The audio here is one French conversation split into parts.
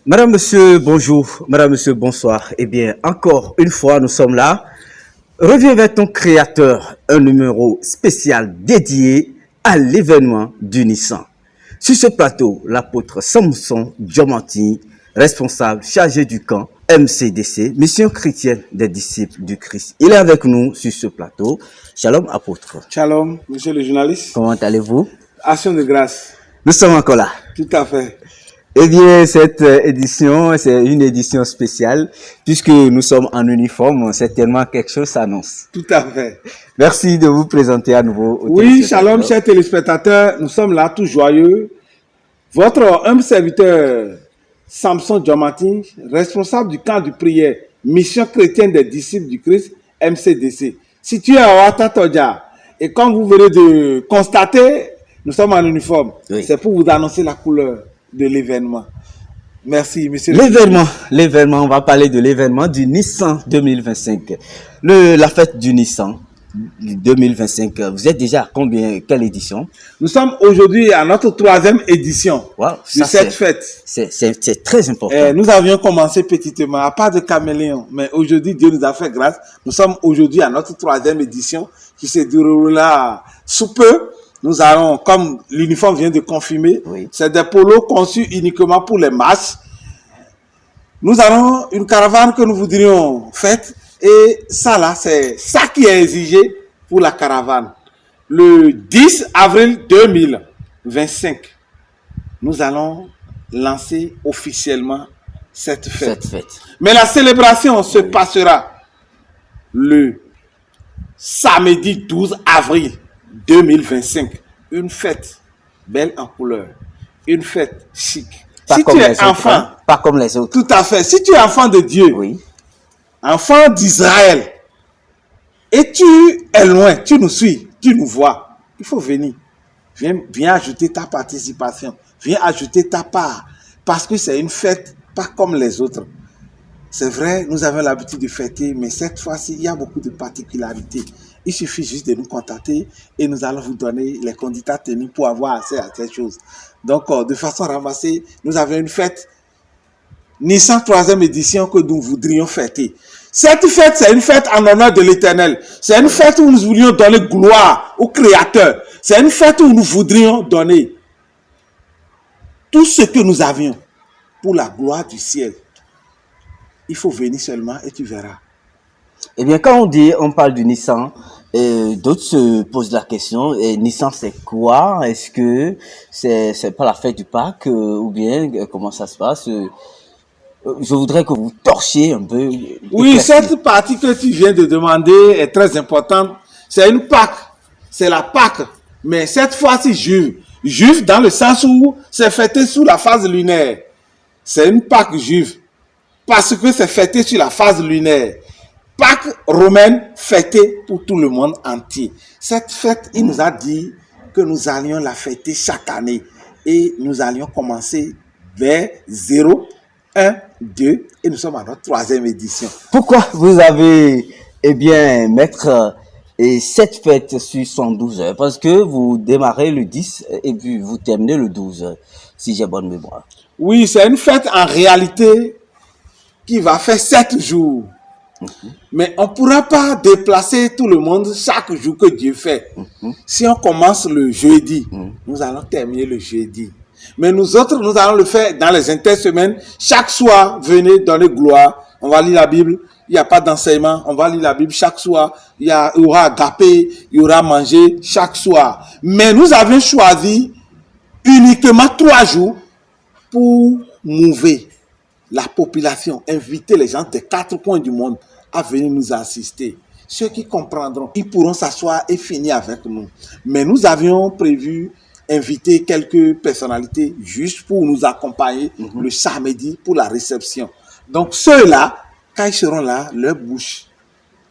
Madame, monsieur, bonjour. Madame, monsieur, bonsoir. Eh bien, encore une fois, nous sommes là. Reviens vers ton créateur, un numéro spécial dédié à l'événement du Nissan. Sur ce plateau, l'apôtre Samson Diamanti, responsable chargé du camp MCDC, Mission chrétienne des disciples du Christ. Il est avec nous sur ce plateau. Shalom, apôtre. Shalom, monsieur le journaliste. Comment allez-vous? Action de grâce. Nous sommes encore là. Tout à fait. Eh bien, cette édition, c'est une édition spéciale, puisque nous sommes en uniforme, certainement quelque chose s'annonce. Tout à fait. Merci de vous présenter à nouveau. Oui, shalom, chers téléspectateurs, nous sommes là, tout joyeux. Votre humble serviteur, Samson Diamanti, responsable du camp de prière, Mission chrétienne des disciples du Christ, MCDC, situé à Ouattatodia. Et comme vous venez de constater, nous sommes en uniforme. Oui. C'est pour vous annoncer la couleur de l'événement. Merci, monsieur. L'événement, on va parler de l'événement du Nissan 2025. La fête du Nissan 2025. Vous êtes déjà à combien, quelle édition? Nous sommes aujourd'hui à notre 3e édition de cette fête. C'est très important. Nous avions commencé petitement, à part de caméléon, mais aujourd'hui, Dieu nous a fait grâce. Nous sommes aujourd'hui à notre 3e édition qui se déroulera sous peu. Nous allons, comme l'uniforme vient de confirmer, c'est des polos conçus uniquement pour les marches. Nous avons une caravane que nous voudrions faite et ça là, c'est ça qui est exigé pour la caravane. Le 10 avril 2025, nous allons lancer officiellement cette fête. Mais la célébration se passera le samedi 12 avril 2025, une fête belle en couleur, une fête chic. Si tu es enfant, pas comme les autres. Tout à fait. Si tu es enfant de Dieu, enfant d'Israël, et tu es loin, tu nous suis, tu nous vois, il faut venir. Viens ajouter ta participation, viens ajouter ta part, parce que c'est une fête pas comme les autres. C'est vrai, nous avons l'habitude de fêter, mais cette fois-ci, il y a beaucoup de particularités. Il suffit juste de nous contacter et nous allons vous donner les conditions tenues pour avoir accès à ces choses. Donc, de façon ramassée, nous avons une fête Nissan 3e édition que nous voudrions fêter. Cette fête, c'est une fête en honneur de l'Éternel. C'est une fête où nous voulions donner gloire au Créateur. C'est une fête où nous voudrions donner tout ce que nous avions pour la gloire du ciel. Il faut venir seulement et tu verras. Eh bien, quand on parle du Nissan, d'autres se posent la question, Nissan c'est quoi? Est-ce que c'est pas la fête du Pâques ou bien comment ça se passe? Je voudrais que vous torchiez un peu. Oui, cette partie que tu viens de demander est très importante. C'est une Pâque, c'est la Pâque, mais cette fois-ci juive. Juive dans le sens où c'est fêté sous la phase lunaire. C'est une Pâque juive parce que c'est fêté sur la phase lunaire. Pâques romaine fêtée pour tout le monde entier. Cette fête, il nous a dit que nous allions la fêter chaque année. Et nous allions commencer vers 0, 1, 2 et nous sommes à notre 3e édition. Pourquoi vous avez, mettre cette fête sur 112 heures? Parce que vous démarrez le 10 et puis vous terminez le 12, si j'ai bonne mémoire. Oui, c'est une fête en réalité qui va faire 7 jours. Mais on ne pourra pas déplacer tout le monde chaque jour que Dieu fait. Si on commence le jeudi, nous allons terminer le jeudi. Mais nous autres, nous allons le faire dans les intersemaines. Chaque soir, venez donner gloire. On va lire la Bible. Il n'y a pas d'enseignement. On va lire la Bible chaque soir. Il y aura agapé, il y aura manger chaque soir. Mais nous avions choisi uniquement 3 jours pour mouver la population, inviter les gens des 4 coins du monde à venir nous assister. Ceux qui comprendront, ils pourront s'asseoir et finir avec nous. Mais nous avions prévu inviter quelques personnalités juste pour nous accompagner le samedi pour la réception. Donc ceux-là, quand ils seront là, leur bouche,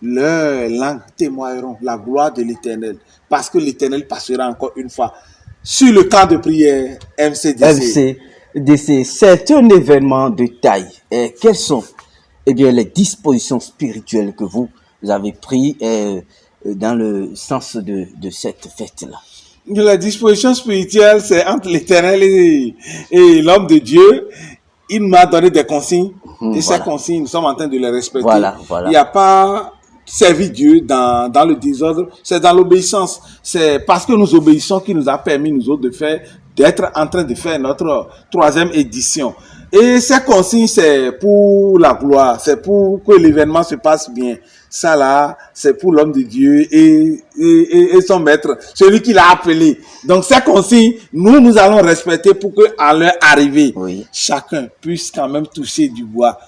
leur langue témoigneront la gloire de l'Éternel. Parce que l'Éternel passera encore une fois sur le camp de prière MCDC. C'est un événement de taille. Quelles sont les dispositions spirituelles que vous avez prises dans le sens de cette fête-là? La disposition spirituelle, c'est entre l'Éternel et l'homme de Dieu. il m'a donné des consignes. Et voilà. ces consignes, nous sommes en train de les respecter. Voilà, voilà. Il n'y a pas servi Dieu dans le désordre, c'est dans l'obéissance. C'est parce que nous obéissons qu'il nous a permis, nous autres, d'être en train de faire notre 3e édition. Et ces consignes, c'est pour la gloire, c'est pour que l'événement se passe bien. Ça là, c'est pour l'homme de Dieu et son maître, celui qui l'a appelé. Donc ces consignes, nous allons respecter pour que à leur arrivée, Oui. chacun puisse quand même toucher du bois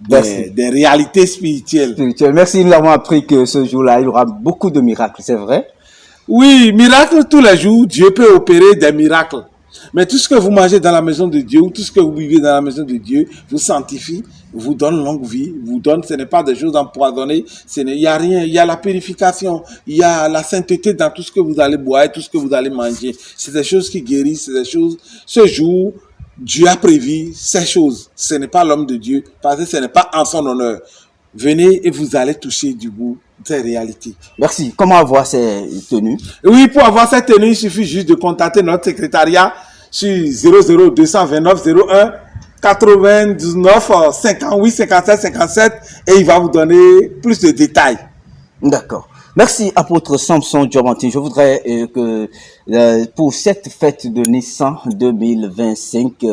Merci. des réalités spirituelles. Merci, nous avons appris que ce jour-là, il y aura beaucoup de miracles, c'est vrai? Oui, miracle tous les jours, Dieu peut opérer des miracles. Mais tout ce que vous mangez dans la maison de Dieu, ou tout ce que vous vivez dans la maison de Dieu, vous sanctifie, vous donne longue vie, vous donne, ce n'est pas des choses empoisonnées, il n'y a rien, il y a la purification, il y a la sainteté dans tout ce que vous allez boire et tout ce que vous allez manger. C'est des choses qui guérissent, c'est des choses, ce jour, Dieu a prévu ces choses. Ce n'est pas l'homme de Dieu, parce que ce n'est pas en son honneur. Venez et vous allez toucher du bout ces réalités. Merci. Comment avoir ces tenues? Oui, pour avoir cette tenue, il suffit juste de contacter notre secrétariat sur 00 229 01 99 58 57 57 et il va vous donner plus de détails. D'accord. Merci, apôtre Samson Diamanté. Je voudrais que pour cette fête de Nissan 2025,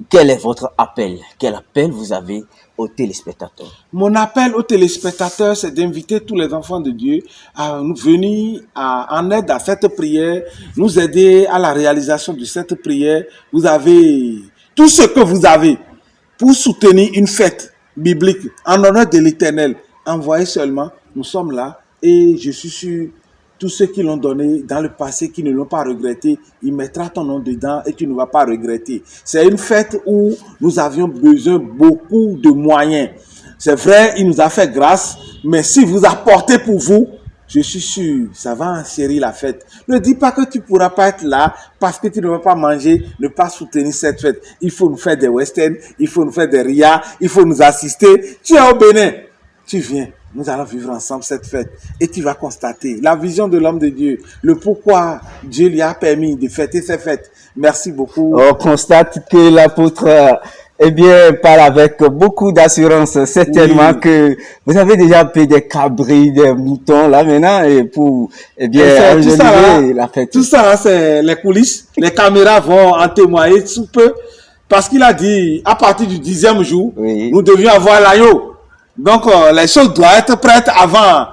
quel est votre appel? Quel appel vous avez aux téléspectateurs? Mon appel aux téléspectateurs, c'est d'inviter tous les enfants de Dieu à nous venir en aide à cette prière, nous aider à la réalisation de cette prière. Vous avez tout ce que vous avez pour soutenir une fête biblique en honneur de l'Éternel. Envoyez seulement, nous sommes là et je suis sûr, tous ceux qui l'ont donné dans le passé, qui ne l'ont pas regretté, il mettra ton nom dedans et tu ne vas pas regretter. C'est une fête où nous avions besoin beaucoup de moyens. C'est vrai, il nous a fait grâce, mais si vous apportez pour vous, je suis sûr, ça va enchérir la fête. Ne dis pas que tu ne pourras pas être là parce que tu ne vas pas manger, ne pas soutenir cette fête. Il faut nous faire des westerns, il faut nous faire des rias, il faut nous assister. Tu es au Bénin, tu viens. Nous allons vivre ensemble cette fête et tu vas constater la vision de l'homme de Dieu, le pourquoi Dieu lui a permis de fêter ces fêtes. Merci beaucoup. On constate que l'apôtre parle avec beaucoup d'assurance. Certainement Oui. que vous avez déjà payé des cabris, des moutons là maintenant et pour Tout ça, là, la fête. tout ça, là, c'est les coulisses. Les caméras vont en témoigner sous peu parce qu'il a dit à partir du 10e jour, Oui. nous devions avoir l'agneau. Donc, les choses doivent être prêtes avant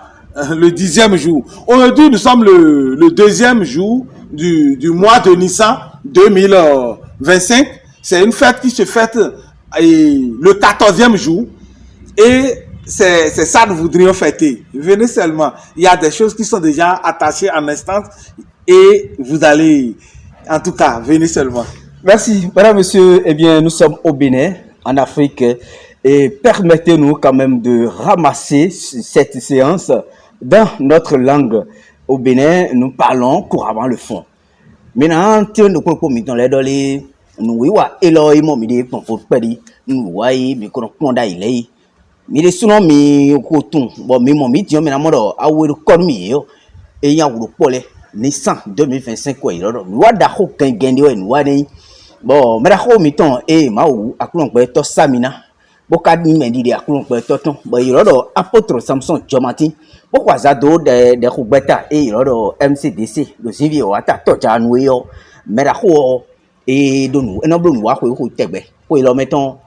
le 10e jour. Aujourd'hui, nous sommes le 2e jour du mois de Nissan 2025. C'est une fête qui se fête le 14e jour. Et c'est ça que nous voudrions fêter. Venez seulement. Il y a des choses qui sont déjà attachées en instance. Et vous allez, en tout cas, venez seulement. Merci, madame, monsieur. Nous sommes au Bénin, en Afrique. Et permettez-nous quand même de ramasser cette séance dans notre langue. Au Bénin, nous parlons couramment le fond. Maintenant, tu nous comprends, nous voyons Elohim, nous dit qu'on faut pas dire, nous voyons, mais qu'on a il mais les souvent mi coton, bon, mais mon mi, mais la mode, à où le corps et il y a le pole, Nissan 2025, quoi, il y a le roi d'Aho, qu'un gain de noix, bon, mais la mi ton, et maou, à quoi on peut être samina. Bokadi mendi akulon pe toton bo irodo apôtre Samson Diamanté bokwa zado de khubeta e irodo MCDC lo sivi o ata toja nu yo mera ho e donu eno blu wa ko tegbe ko ilo meton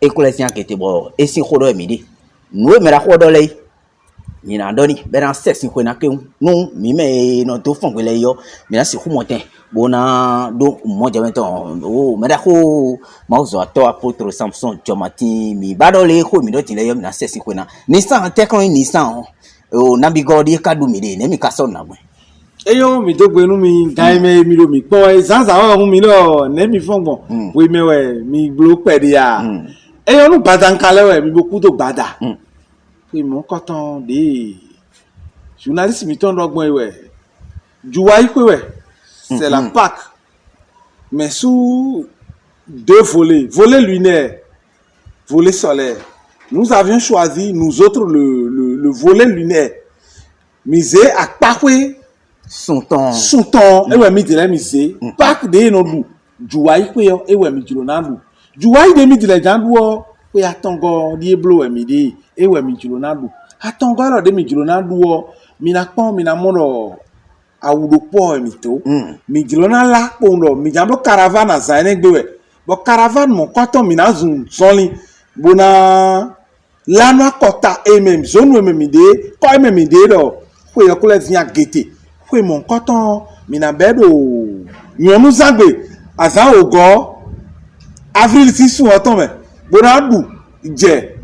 ecclésian kete bo e si khodo emidi nu mera ho do lei ni na doni be na sexy ko na ke nu mi me no to fon le yo mi na si khumoten bona do mo jameton o mera ho mauzo ato apôtre Samson Diamanté mi badole ko mi do tile yo mi na sexy ko na Nissan tekon Nissan o nabigodi kadu mi de ne mi kaso na gbe Eyo mi dogbe nu mi gaime mi lo mi po e zanza wa mi lo ne mi fon bon we me we mi blo pede ya eyo nu badan kale we mi boku do bada pe mo koton de journaliste mi ton dogbon we juwa ipe we c'est la Pâque mais sous deux volets, volet lunaire, volet solaire. Nous avions choisi nous autres le volet lunaire. Misé à Pakwe son temps et ouais mi de la misé Pâque de no lu juwa ipe yo e ouais mi julo na lu Juwai de mi dile janduo we atongo di eblo emi de e we mi julo na du atongo ro de mi julo na duo mi na pon mi na moro awudopo emi to mi julo na la pondo mi jambo caravane zaine gbewe bo caravane mo koton mi na zun zonli bona lana kota emem zonu emem de ko emem de do we yokule via gete we mon koton mi na bedo nyonu zagbe azan ogo avril 6 ọtọ me bona du je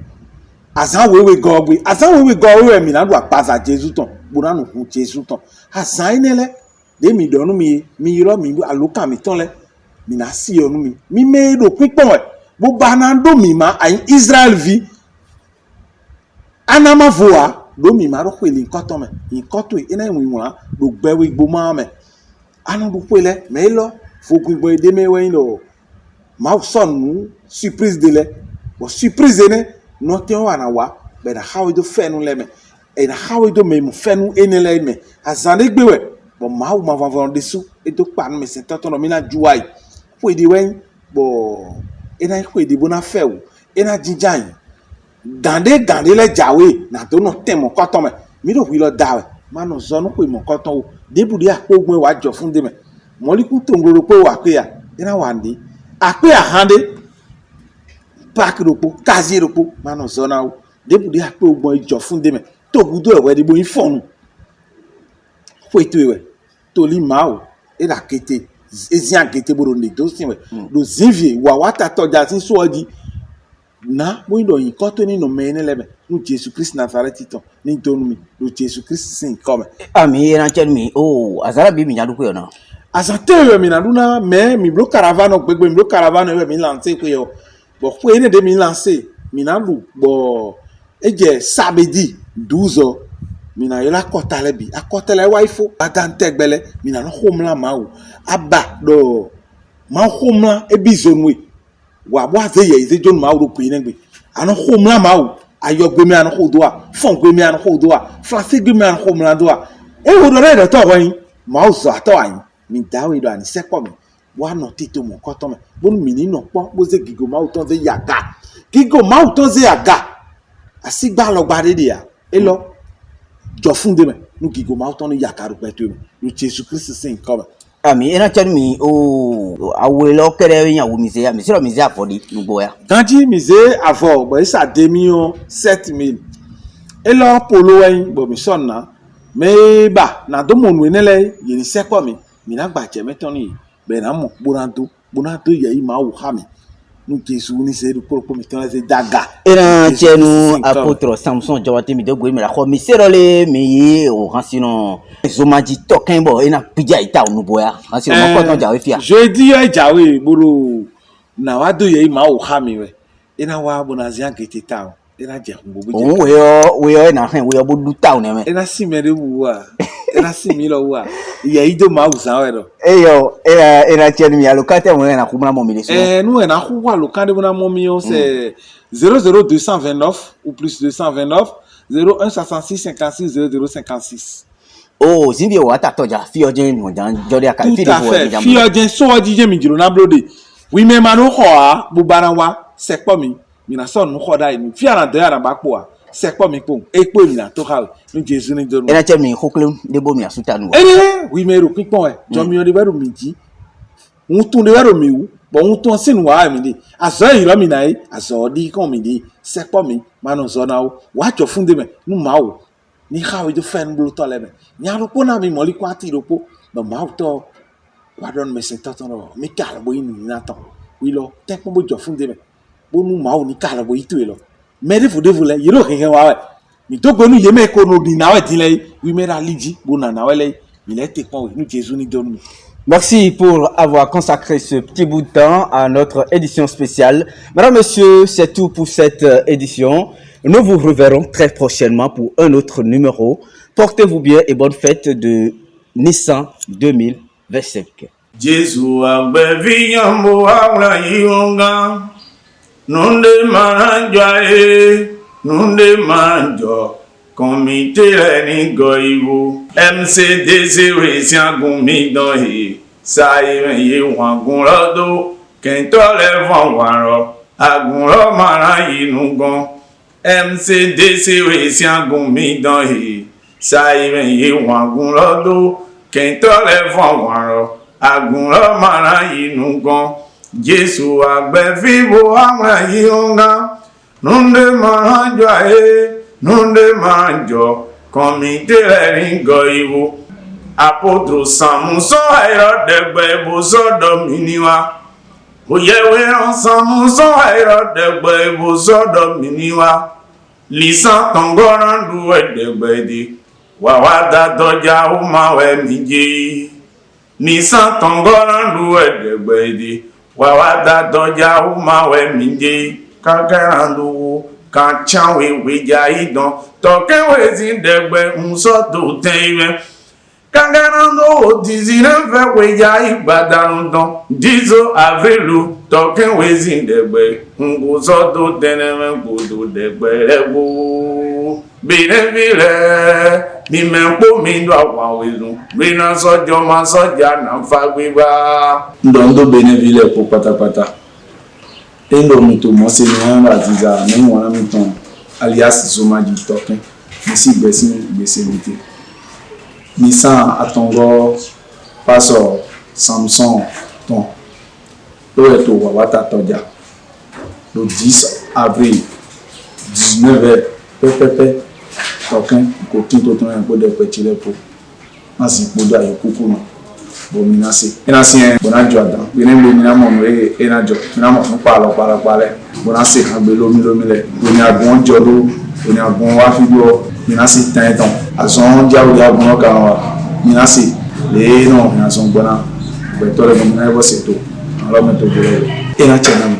azan wewe go mi na du apaza Jesus ton bona nu hu Jesus ton azan inele de mi donu mi ro mi aloka mi ton le mi na si onu mi me do pipon e bo banando mi ma ayin Israel vi anama voa do mi ma ro kweli nkoto me nkoto e na enwe nwa do gbewe igbo ma me anu du kwele me lo fogun gbo de me we lo ma son surprise de le bo surprise ne no te wana wa be na how do fenu le me e na how do me mu fenu enele me azande gbewe bo ma ma va de su e to pa no me se toto no mi na juwai ko di wen bo e na ko di bona fe o e na jinjan gande le jawe na to no temo koto me mi do wi lo dawe ma no zo no ko mo koto o de bu di apogun wa jo fun de me mo li ku to ngoro pe wa pe ya e na wa ndi ape ahande pack ropo kazi ropo mano zona o debu de ape ogbon ijo fun de me to gudo ewe de bo infonu fo eto ewe to li ma o e da kete ezian kete boro ne do sin we do zinvie wa wata toja sin so odi na mo ndo yin ko to ni no me ne lebe nu Jesus Christ Nazareth ton ni tonu mi do Jesus Christ sin come ami na chen mi o azara bi mi nyadu ko na azate we mi na duna me mi blo caravane gbegbe mi blo caravane we mi lancer ko yo bo fo ene de mi lancer mi na lu bo eje samedi 12 mi na yo la kotale bi akotele wa ifo atante gbele mi na no homla ma o aba do ma homla e bi zonwe wa bo aze ye ze jon ma o ro pe negbe ano homla ma o ayogbe mi ano hodoa fongbe mi ano hodoa flase gbe mi ano homla doa e wo do re do to wan ma o so ato an mi dawe do ani sepo mi wa no tito mo koto me bonu mi ni no po bo ze gigo ma uton ze yaga gigo ma uton ze yaga asigba lo gba de ya e lo jo funde me nu gigo ma uton yaga ru peto me nu Jesus Christ sin come ami ena chen mi o awe lo kere yan wo mi se ya mi se ro mi se afodi nugbo ya ganji mi ze avo bo isa de mi o 7000 e lo polo wen bo mi sonna me ba na do mo nu enele yin sepo mi na gbaje meton ni be na mo bonado ye ma wo ha mi nu Jesus ni se ru poro mi ton se daga ena chenu apôtre Samson Jawate mi de go mi la ko mi se ro le mi o hansino zomaji token bo ena pija ita onubo ya hansino mo ko ton jawe fia je di ya jawe boro na wa do ye ma wo ha mi we ena wa bonazia gete ta ena je ngbo o we yo na hen we yo bo du town me ena si me de wu wa ena si mi lo wa ye ido ma usan we do eyo ena chen mi alokate mo na kumna mo mi le so nous na ku wa lokande bona mo mi on c'est 00229 ou plus 229 0166 56 0056 oh zinvi wa ta toja fi ojen mo jan jori aka fi de fo fi ojen so oji je mi jiro na blode wi me ma no ho a bu bara wa se po mi na so no ho da mi fi ara de ara ba po a se po mi po e po mi na to ha nu Jesus ni do ena chen mi hokle de bo mi asuta nu wi me ro pipon e jo mi o de bero mi ji un tun de bero mi wu bo un tun sin wa mi ni aso iro mi na aso di kon mi ni se po mi ma no zo na o wa jo fun de me nu ma o ni ha we do fen blo to le me nya ro po na mi mo li kwa ti ro po no ma o to wa don me se to no mi ka bo yin ni na to wi lo te po bo jo fun de me bo nu ma o ni ka bo itu e lo me de fu le yiro he wa we mi to gbe nu ye me ko no di na we din le wi me ra liji bo na we le il est te pon we nu Jesus ni do nu. Merci pour avoir consacré ce petit bout de temps à notre édition spéciale. Madame, Monsieur, c'est tout pour cette édition. Nous vous reverrons très prochainement pour un autre numéro. Portez-vous bien et bonne fête de Nissan 2025. Jésus a bevinyambo awla yonga nunde manjae nunde manjo Comité ni goivo MCDC we siagun mi don he sai ye wan gun lodo Kento le von waro. Agun ro mara inu gon. MCDC we si agun mi dan he. Sa iben ye wagun lo do. Kento le von waro. Agun ro mara inu gon. Jesu agbe fibo amra yonga. Nunde manjo nunde manjo. Komite le ringo iwo. Apotro samuso airo degbe bo sodo miniwa. Oyewe samuso airo degbe bo sodo miniwa. Lisan tongoran duwe degbe di. Wawada doja umawe mije. Lisan tongoran duwe degbe di. Wawada doja umawe mije. Kakarandu kanchawe weja idon. Toke wezi degbe unsoto teiwe. Kangarando dizinefe weja igbadarudan. Dizo avelu toke wezi degbe. Unsoto teneme kudu degbe rebo. Binevile ni mempo mindo awawezu. Bina sojo ma soja na fagbiba. Ndondo Beneville po patapata. Endo mito mose ni anga ziza ni wana miton alias Zomaji token. Nisi gbese mite. Nissan atongo paso Samsung ton. Loeto wawata toja. Le 10 avril 19h pepepe token ko kinto ton en ko de petile po. Asi podo ayo kuku no. Bominasi. Inasi bonajo adan. Binembe ni namo re enajo. Namo fun pale. Bonasi agbe lomi le. Boni agbon jolo, boni agbon wa fibo. Minasi tan azon jawo ya gbon kan wa. Minasi le no minasi gbona. Betore mo na ebo seto. Alo meto jolo. Ena chenam.